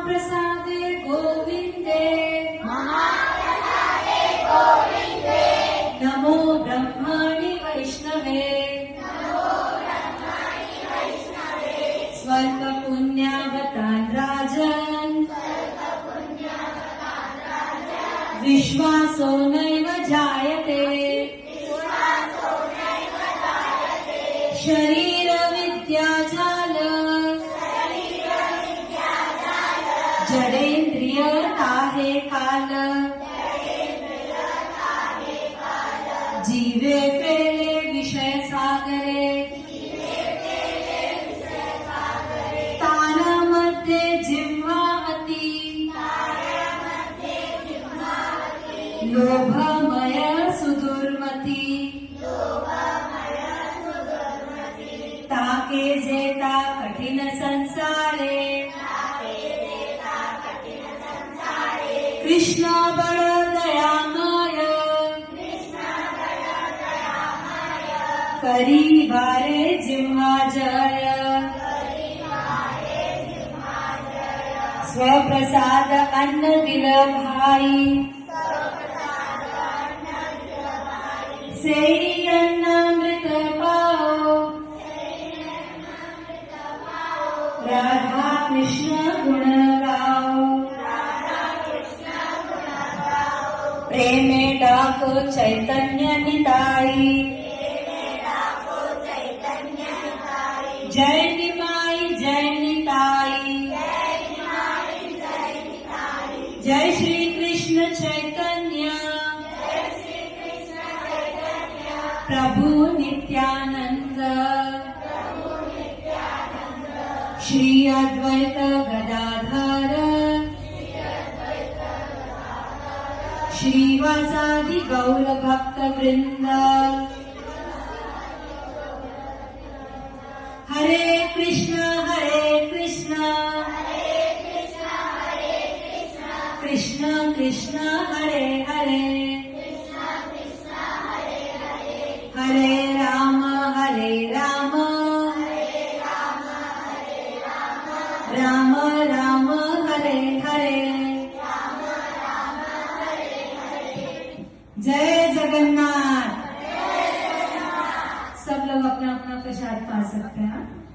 महाप्रसादे गोविन्दे नमो ब्रह्मणि वैष्णवे स्वल्पपुण्यावतान् राजन् विश्वासो नैव जायते शरीरविद्याजाल जडेन्द्रियता हे काल जीवे फेले विषय सागरे तानामध्ये जिह्वावती लोभमय सुदुर्मती ताके जेता कठिन संसारे कृष्ण बळ दयामय करी वारे जिह्वा जय स्वप्रसाद अन्न दिल भाई सेई अन्नामृत पाओ राधा कृष्ण गुण गाओ प्रेमे डाको चैतन्य निताई जय निमाई जय निताई जय श्री कृष्ण चैतन्य प्रभु नित्यानंद श्री अद्वैत गदाधर श्रीवासादि गौर भक्त वृंद हरे कृष्ण कृष्ण कृष्ण हरे हरे हरे राम राम राम हरे हरे जय जगन्नाथ। सब लोग अपना अपना प्रसाद पा सकते हैं।